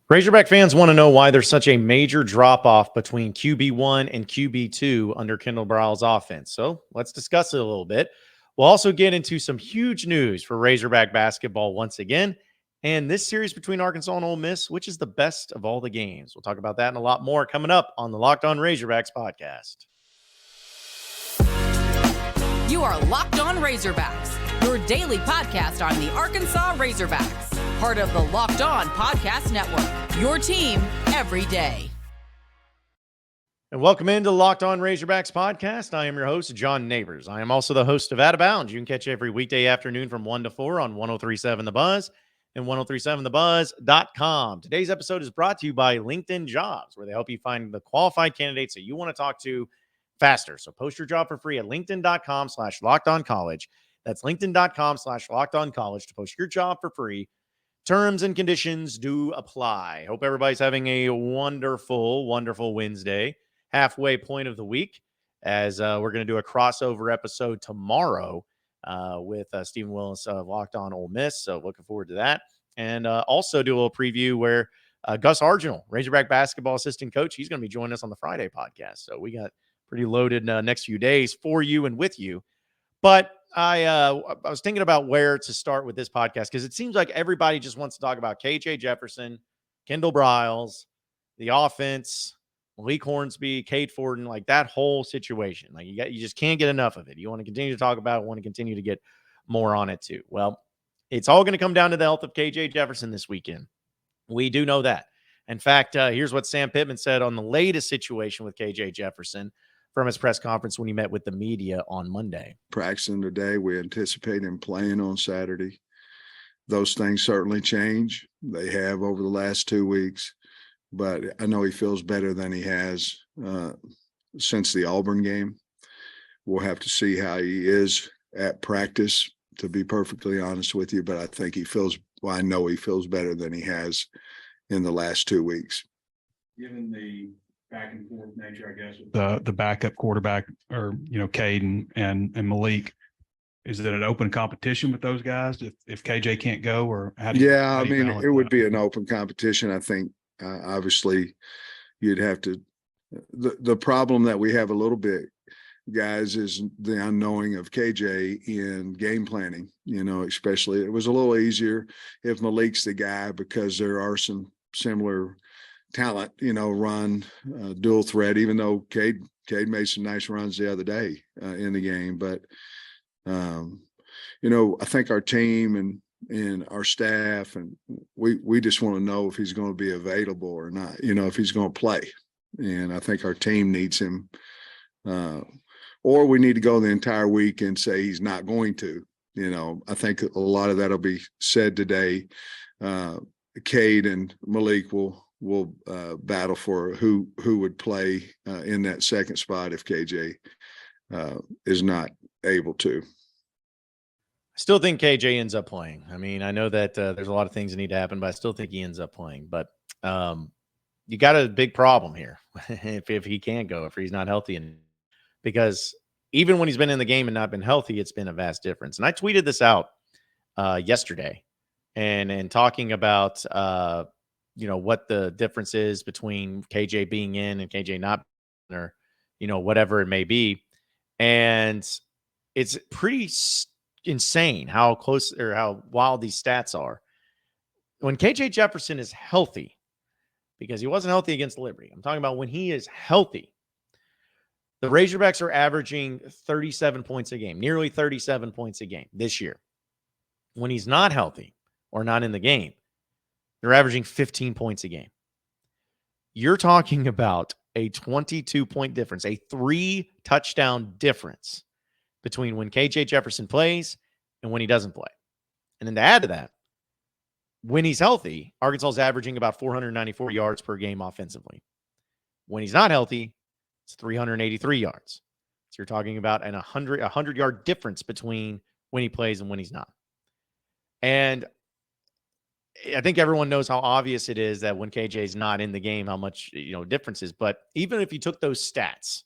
Razorback fans want to know why there's such a major drop-off between QB1 and QB2 under Kendall Briles' offense. So let's discuss it a little bit. We'll also get into some huge news for Razorback basketball once again, and this series between Arkansas and Ole Miss, which is the best of all the games. We'll talk about that and a lot more coming up on the Locked On Razorbacks podcast. You are Locked On Razorbacks, your daily podcast on the Arkansas Razorbacks. Part of the Locked On Podcast Network, your team every day. And welcome into the Locked On Razorbacks podcast. I am your host, John Nabors. I am also the host of Out of Bounds. You can catch every weekday afternoon from 1 to 4 on 103.7 The Buzz and 103.7thebuzz.com. Today's episode is brought to you by LinkedIn Jobs, where they help you find the qualified candidates that you want to talk to faster. So post your job for free at linkedin.com/lockedoncollege. That's linkedin.com/lockedoncollege to post your job for free. Terms and conditions do apply. Hope everybody's having a wonderful, wonderful Wednesday, halfway point of the week, as we're going to do a crossover episode tomorrow with Stephen Willis of Locked On Ole Miss. So looking forward to that. And also do a little preview where Gus Argenal, Razorback basketball assistant coach, he's going to be joining us on the Friday podcast. So we got pretty loaded next few days for you and with you. But I was thinking about where to start with this podcast because it seems like everybody just wants to talk about KJ Jefferson, Kendall Briles, the offense, Malik Hornsby, Cade Fortin, like that whole situation. Like you just can't get enough of it. You want to continue to talk about it, want to continue to get more on it too. Well, it's all going to come down to the health of KJ Jefferson this weekend. We do know that. In fact, here's what Sam Pittman said on the latest situation with KJ Jefferson from his press conference when he met with the media on Monday. Practicing today, we anticipate him playing on Saturday. Those things certainly change. They have over the last 2 weeks, but I know he feels better than he has since the Auburn game. We'll have to see how he is at practice, to be perfectly honest with you, but I think I know he feels better than he has in the last 2 weeks. Given the back and forth nature, I guess, with the backup quarterback, or Cade and Malik, is it an open competition with those guys if KJ can't go, or how do you balance it would that? be an open competition. I think obviously you'd have to. The problem that we have a little bit, guys, is the unknowing of KJ in game planning. Especially it was a little easier if Malik's the guy because there are some similar talent, run dual threat, even though Cade made some nice runs the other day in the game. But, I think our team and our staff, and we just want to know if he's going to be available or not, if he's going to play. And I think our team needs him, or we need to go the entire week and say he's not going to. I think a lot of that will be said today. Cade and Malik will battle for who would play in that second spot if KJ is not able to. I still think KJ ends up playing. I mean, I know that there's a lot of things that need to happen, but I still think he ends up playing. But you got a big problem here if he can't go, if he's not healthy. Because even when he's been in the game and not been healthy, it's been a vast difference. And I tweeted this out yesterday and talking about what the difference is between KJ being in and KJ not, or, whatever it may be. And it's pretty insane how close or how wild these stats are. When KJ Jefferson is healthy, because he wasn't healthy against Liberty, I'm talking about when he is healthy, the Razorbacks are averaging 37 points a game, nearly 37 points a game this year. When he's not healthy or not in the game, they're averaging 15 points a game. You're talking about a 22-point difference, a 3-touchdown difference between when KJ Jefferson plays and when he doesn't play. And then to add to that, when he's healthy, Arkansas is averaging about 494 yards per game offensively. When he's not healthy, it's 383 yards. So you're talking about a 100-yard difference between when he plays and when he's not. And I think everyone knows how obvious it is that when KJ is not in the game, how much difference is. But even if you took those stats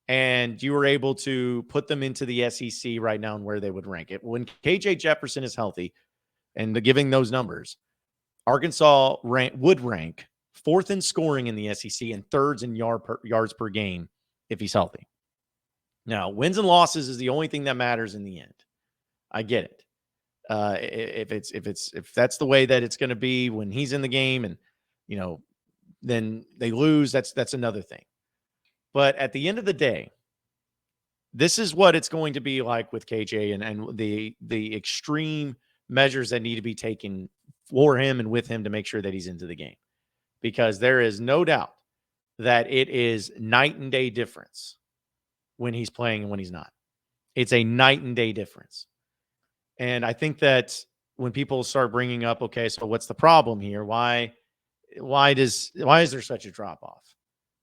and you were able to put them into the SEC right now and where they would rank it, when KJ Jefferson is healthy and giving those numbers, Arkansas would rank 4th in scoring in the SEC and 3rd in yards per game if he's healthy. Now, wins and losses is the only thing that matters in the end. I get it. If that's the way that it's going to be when he's in the game, and then they lose, that's another thing. But at the end of the day, this is what it's going to be like with KJ and the extreme measures that need to be taken for him and with him to make sure that he's into the game. Because there is no doubt that it is night and day difference when he's playing and when he's not. It's a night and day difference. And I think that when people start bringing up, okay, so what's the problem here? Why is there such a drop off?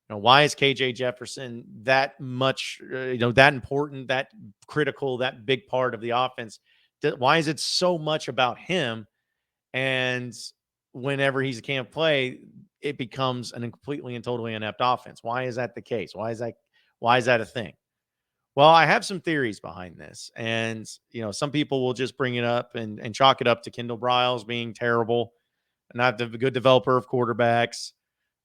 Why is KJ Jefferson that much, that important, that critical, that big part of the offense? Why is it so much about him? And whenever he can't play, it becomes a completely and totally inept offense. Why is that the case? Why is that a thing? Well, I have some theories behind this. And, some people will just bring it up and chalk it up to Kendall Briles being terrible, not a good developer of quarterbacks.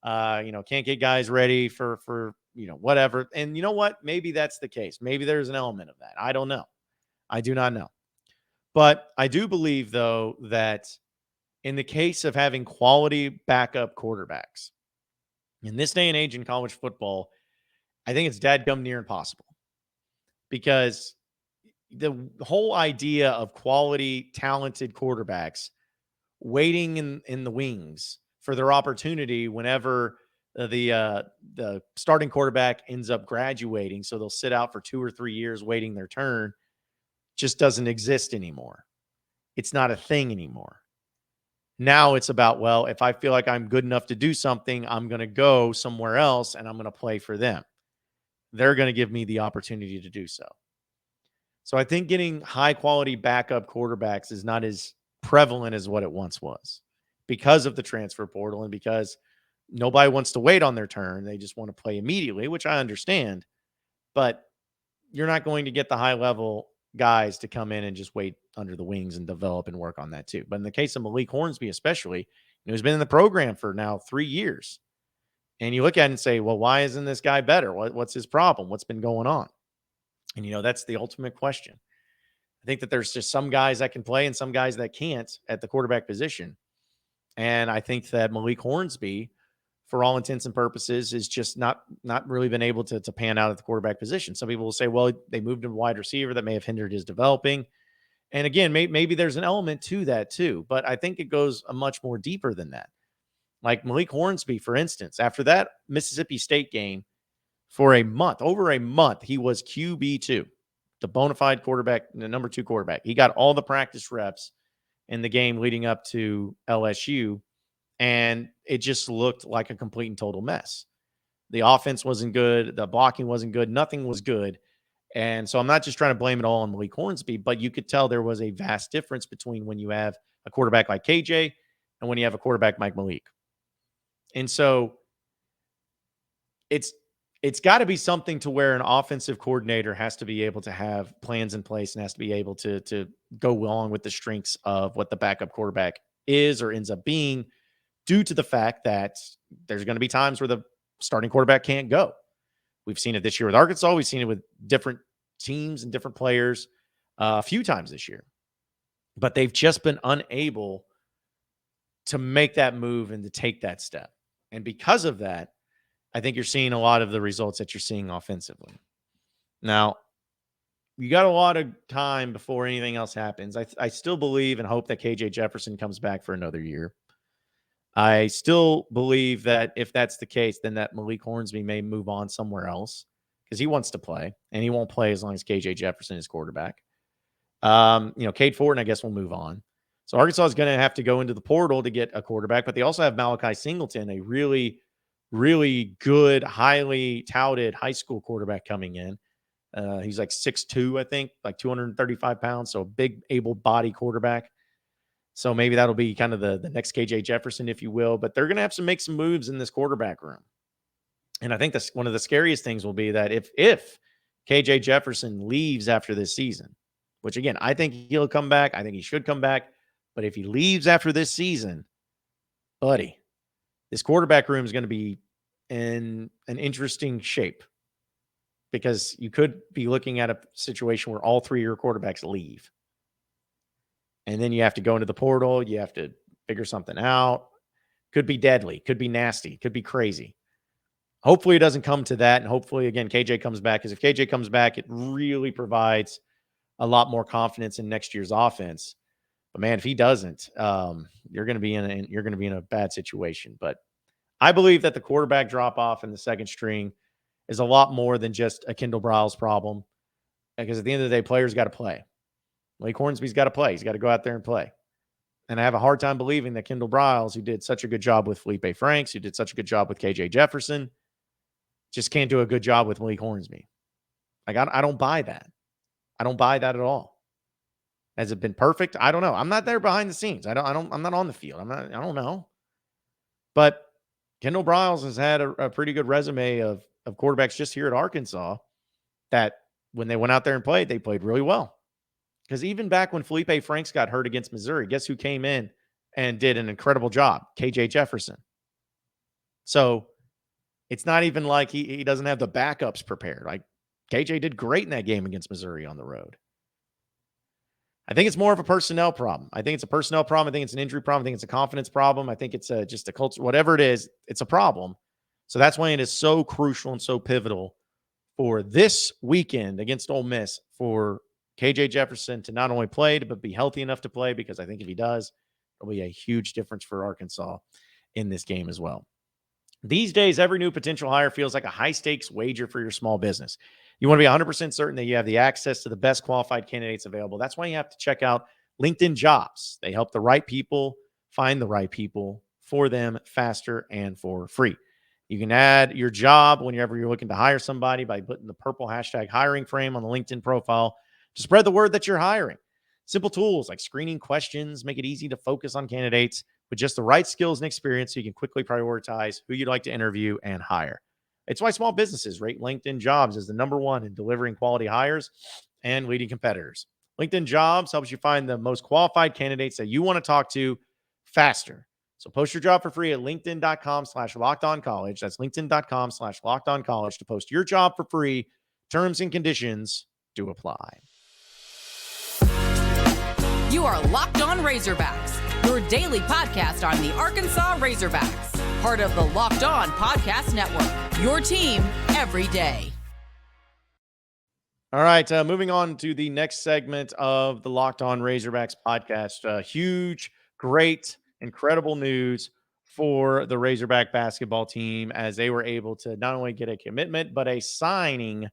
Can't get guys ready for whatever. And you know what? Maybe that's the case. Maybe there's an element of that. I don't know. I do not know. But I do believe, though, that in the case of having quality backup quarterbacks, in this day and age in college football, I think it's dadgum near impossible. Because the whole idea of quality, talented quarterbacks waiting in the wings for their opportunity whenever the starting quarterback ends up graduating, so they'll sit out for 2 or 3 years waiting their turn, just doesn't exist anymore. It's not a thing anymore. Now it's about, well, if I feel like I'm good enough to do something, I'm going to go somewhere else and I'm going to play for them. They're going to give me the opportunity to do so. So I think getting high quality backup quarterbacks is not as prevalent as what it once was because of the transfer portal and because nobody wants to wait on their turn. They just want to play immediately, which I understand, but you're not going to get the high level guys to come in and just wait under the wings and develop and work on that too. But in the case of Malik Hornsby, especially, who's been in the program for now 3 years, and you look at it and say, well, why isn't this guy better? What's his problem? What's been going on? And, that's the ultimate question. I think that there's just some guys that can play and some guys that can't at the quarterback position. And I think that Malik Hornsby, for all intents and purposes, is just not really been able to pan out at the quarterback position. Some people will say, well, they moved him to wide receiver. That may have hindered his developing. And again, maybe there's an element to that too. But I think it goes a much more deeper than that. Like Malik Hornsby, for instance, after that Mississippi State game, for over a month, he was QB2, the bona fide quarterback, the number 2 quarterback. He got all the practice reps in the game leading up to LSU, and it just looked like a complete and total mess. The offense wasn't good. The blocking wasn't good. Nothing was good. And so I'm not just trying to blame it all on Malik Hornsby, but you could tell there was a vast difference between when you have a quarterback like KJ and when you have a quarterback like Malik. And so it's got to be something to where an offensive coordinator has to be able to have plans in place and has to be able to go along with the strengths of what the backup quarterback is or ends up being, due to the fact that there's going to be times where the starting quarterback can't go. We've seen it this year with Arkansas. We've seen it with different teams and different players a few times this year. But they've just been unable to make that move and to take that step. And because of that, I think you're seeing a lot of the results that you're seeing offensively. Now, you got a lot of time before anything else happens. I still believe and hope that KJ Jefferson comes back for another year. I still believe that if that's the case, then that Malik Hornsby may move on somewhere else because he wants to play, and he won't play as long as KJ Jefferson is quarterback. Cade Fortin, I guess, will move on. So Arkansas is going to have to go into the portal to get a quarterback, but they also have Malachi Singleton, a really, really good, highly touted high school quarterback coming in. He's like 6'2", I think, like 235 pounds. So a big, able-bodied quarterback. So maybe that'll be kind of the next KJ Jefferson, if you will. But they're going to have to make some moves in this quarterback room. And I think that's one of the scariest things will be that if KJ Jefferson leaves after this season, which, again, I think he'll come back. I think he should come back. But if he leaves after this season, buddy, this quarterback room is going to be in an interesting shape because you could be looking at a situation where all three of your quarterbacks leave. And then you have to go into the portal. You have to figure something out. Could be deadly. Could be nasty. Could be crazy. Hopefully it doesn't come to that. And hopefully, again, KJ comes back. Because if KJ comes back, it really provides a lot more confidence in next year's offense. But man, if he doesn't, you're going to be in a bad situation. But I believe that the quarterback drop off in the second string is a lot more than just a Kendall Briles problem. Because at the end of the day, players got to play. Malik Hornsby's got to play. He's got to go out there and play. And I have a hard time believing that Kendall Briles, who did such a good job with Felipe Franks, who did such a good job with KJ Jefferson, just can't do a good job with Malik Hornsby. Like, I don't buy that. I don't buy that at all. Has it been perfect? I don't know. I'm not there behind the scenes. I'm not on the field. I don't know. But Kendall Briles has had a pretty good resume of quarterbacks just here at Arkansas that when they went out there and played, they played really well. Because even back when Felipe Franks got hurt against Missouri, guess who came in and did an incredible job? KJ Jefferson. So it's not even like he doesn't have the backups prepared. Like, KJ did great in that game against Missouri on the road. I think it's more of a personnel problem. I think it's a personnel problem. I think it's an injury problem. I think it's a confidence problem. I think it's just a culture. Whatever it is, it's a problem. So that's why it is so crucial and so pivotal for this weekend against Ole Miss for KJ Jefferson to not only play, but be healthy enough to play, because I think if he does, it'll be a huge difference for Arkansas in this game as well. These days, every new potential hire feels like a high-stakes wager for your small business. You want to be 100% certain that you have the access to the best qualified candidates available. That's why you have to check out LinkedIn Jobs. They help the right people find the right people for them faster and for free. You can add your job whenever you're looking to hire somebody by putting the purple hashtag hiring frame on the LinkedIn profile to spread the word that you're hiring. Simple tools like screening questions make it easy to focus on candidates with just the right skills and experience so you can quickly prioritize who you'd like to interview and hire. It's why small businesses rate LinkedIn Jobs as the #1 in delivering quality hires and leading competitors. LinkedIn Jobs helps you find the most qualified candidates that you want to talk to faster. So post your job for free at linkedin.com/lockedoncollege. That's linkedin.com/lockedoncollege to post your job for free. Terms and conditions do apply. You are Locked On Razorbacks, your daily podcast on the Arkansas Razorbacks, part of the Locked On Podcast Network, your team every day. All right, moving on to the next segment of the Locked On Razorbacks podcast. Huge, great, incredible news for the Razorback basketball team as they were able to not only get a commitment, but a signing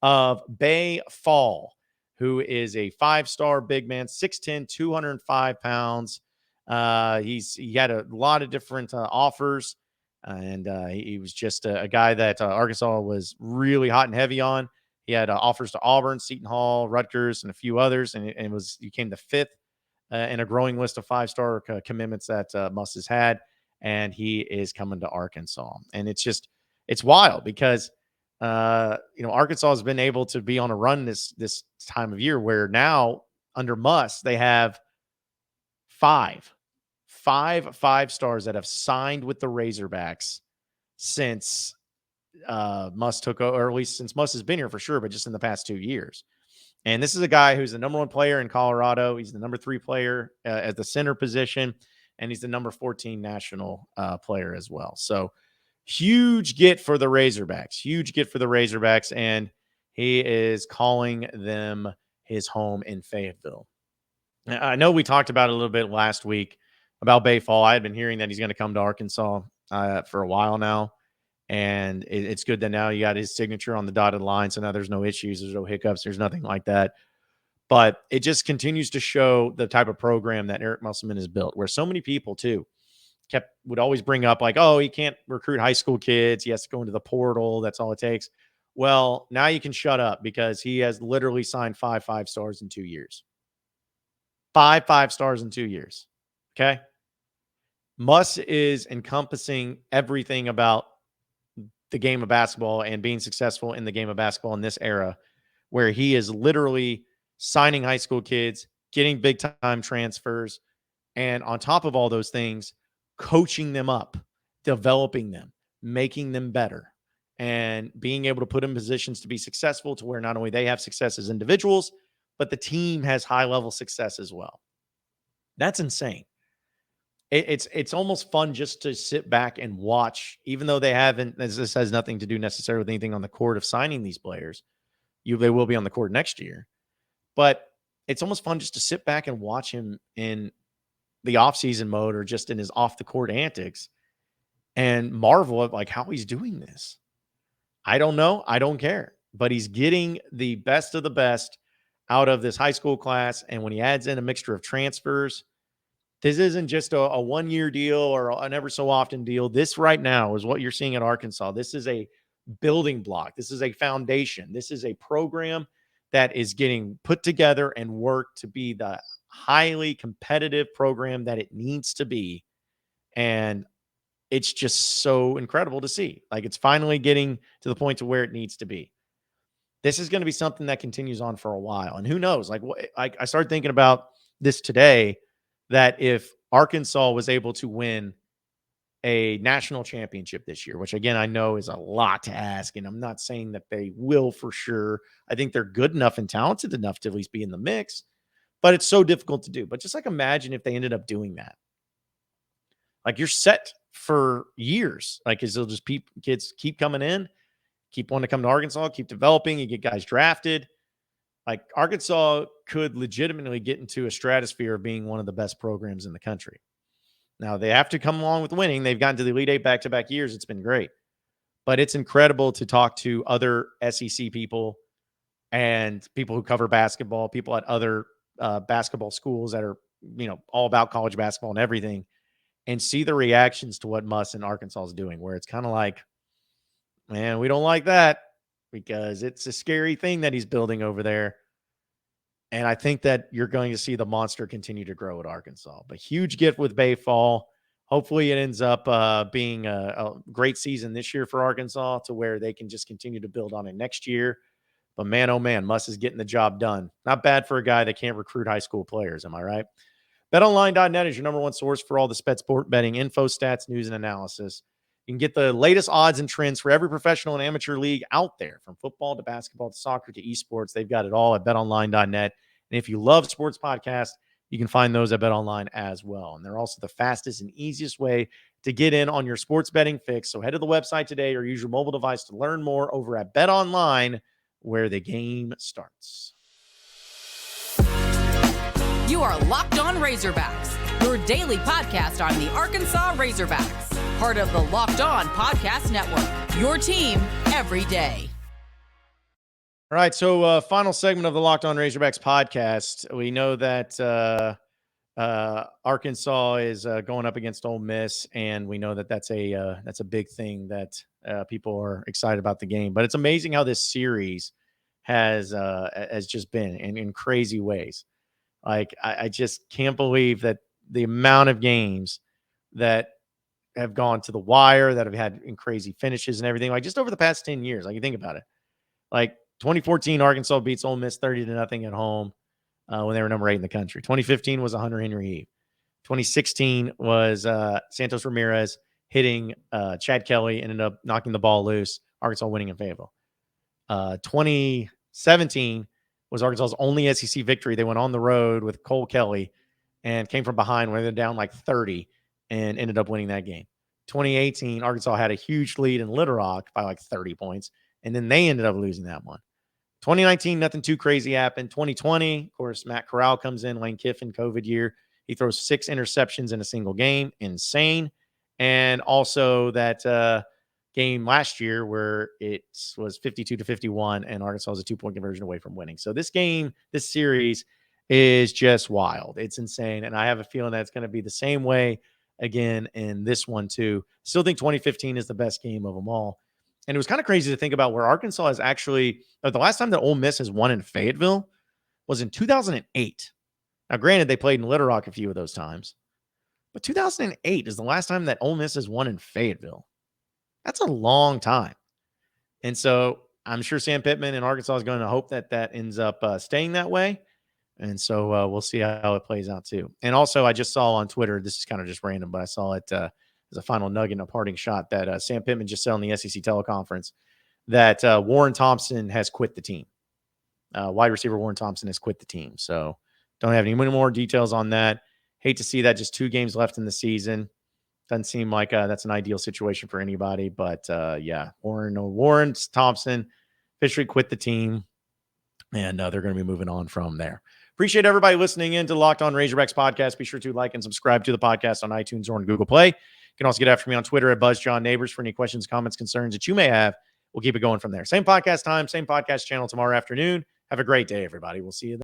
of Baye Fall, who is a 5-star big man, 6'10", 205 pounds. He had a lot of different offers, and he was just a guy that Arkansas was really hot and heavy on. He had offers to Auburn, Seton Hall, Rutgers, and a few others, and he came to 5th in a growing list of 5-star commitments that Muss has had, and he is coming to Arkansas. And it's wild because Arkansas has been able to be on a run this time of year where now under Muss they have five 5-stars that have signed with the Razorbacks since Muss took over, or at least since Muss has been here for sure, but just in the past 2 years. And this is a guy who's the #1 player in Colorado. He's the #3 player at the center position, and he's the #14 national player as well. So huge get for the Razorbacks, and he is calling them his home in Fayetteville. I know we talked about it a little bit last week about Baye Fall. I had been hearing that he's going to come to Arkansas for a while now, and it's good that now you got his signature on the dotted line, so now there's no issues, there's no hiccups, there's nothing like that. But it just continues to show the type of program that Eric Musselman has built, where so many people too would always bring up like, oh, he can't recruit high school kids. He has to go into the portal. That's all it takes. Well, now you can shut up because he has literally signed 5-stars in 2 years. 5-stars in 2 years. Okay. Muss is encompassing everything about the game of basketball and being successful in the game of basketball in this era, where he is literally signing high school kids, getting big time transfers. And on top of all those things, coaching them up, developing them, making them better, and being able to put them in positions to be successful to where not only they have success as individuals, but the team has high-level success as well. That's insane. It's almost fun just to sit back and watch, even though they haven't, as this has nothing to do necessarily with anything on the court of signing these players. They will be on the court next year. But it's almost fun just to sit back and watch him in the offseason mode or just in his off-the-court antics and marvel at like how he's doing this. I don't know. I don't care. But he's getting the best of the best out of this high school class. And when he adds in a mixture of transfers, this isn't just a one-year deal or an ever so often deal. This right now is what you're seeing at Arkansas. This is a building block. This is a foundation. This is a program that is getting put together and worked to be the highly competitive program that it needs to be. And it's just so incredible to see. Like, it's finally getting to the point to where it needs to be. This is going to be something that continues on for a while. And who knows? Like, I started thinking about this today, that if Arkansas was able to win a national championship this year, which again, I know is a lot to ask, and I'm not saying that they will for sure. I think they're good enough and talented enough to at least be in the mix, but it's so difficult to do. But just like imagine if they ended up doing that. Like, you're set for years. Like, is they'll just kids keep coming in, keep wanting to come to Arkansas, keep developing, you get guys drafted. Like, Arkansas could legitimately get into a stratosphere of being one of the best programs in the country. Now, they have to come along with winning. They've gotten to the Elite Eight back-to-back years. It's been great. But it's incredible to talk to other SEC people and people who cover basketball, people at other basketball schools that are, all about college basketball and everything, and see the reactions to what Muss and Arkansas is doing, where it's kind of like, man, we don't like that because it's a scary thing that he's building over there. And I think that you're going to see the monster continue to grow at Arkansas. But huge gift with Baye Fall. Hopefully it ends up being a great season this year for Arkansas to where they can just continue to build on it next year. But man, oh man, Muss is getting the job done. Not bad for a guy that can't recruit high school players. Am I right? BetOnline.net is your number one source for all the sport betting info, stats, news, and analysis. You can get the latest odds and trends for every professional and amateur league out there, from football to basketball to soccer to esports. They've got it all at betonline.net. And if you love sports podcasts, you can find those at BetOnline as well. And they're also the fastest and easiest way to get in on your sports betting fix. So head to the website today or use your mobile device to learn more over at BetOnline, where the game starts. You are Locked On Razorbacks, your daily podcast on the Arkansas Razorbacks. Part of the Locked On Podcast Network, your team every day. All right, so final segment of the Locked On Razorbacks podcast. We know that Arkansas is going up against Ole Miss, and we know that that's a big thing that people are excited about the game. But it's amazing how this series has just been in crazy ways. Like, I just can't believe that the amount of games that have gone to the wire, that have had in crazy finishes and everything, like just over the past 10 years. Like, you think about it, like 2014, Arkansas beats Ole Miss 30-0 at home when they were number 8 in the country. 2015 was a Hunter Henry Heave. 2016 was Santos Ramirez hitting Chad Kelly, ended up knocking the ball loose, Arkansas winning in Fayetteville. 2017 was Arkansas's only SEC victory. They went on the road with Cole Kelly and came from behind when they're down like 30 and ended up winning that game. 2018, Arkansas had a huge lead in Little Rock by like 30 points, and then they ended up losing that one. 2019, nothing too crazy happened. 2020, of course, Matt Corral comes in, Lane Kiffin, COVID year. He throws 6 interceptions in a single game. Insane. And also that game last year where it was 52-51 and Arkansas was a 2-point conversion away from winning. So this series is just wild. It's insane. And I have a feeling that it's going to be the same way again in this one too. Still think 2015 is the best game of them all. And it was kind of crazy to think about where Arkansas is actually, the last time that Ole Miss has won in Fayetteville was in 2008. Now, granted, they played in Little Rock a few of those times, but 2008 is the last time that Ole Miss has won in Fayetteville. That's a long time. And so I'm sure Sam Pittman and Arkansas is going to hope that ends up staying that way. And so we'll see how it plays out too. And also, I just saw on Twitter, this is kind of just random, but I saw it as a final nugget and a parting shot that Sam Pittman just said on the SEC teleconference that Warren Thompson has quit the team. Wide receiver Warren Thompson has quit the team. So don't have any more details on that. Hate to see that. Just 2 games left in the season. Doesn't seem like that's an ideal situation for anybody. But yeah, Warren Thompson officially quit the team, and they're going to be moving on from there. Appreciate everybody listening in to the Locked On Razorbacks podcast. Be sure to like and subscribe to the podcast on iTunes or on Google Play. You can also get after me on Twitter at BuzzJohnNabors for any questions, comments, concerns that you may have. We'll keep it going from there. Same podcast time, same podcast channel tomorrow afternoon. Have a great day, everybody. We'll see you then.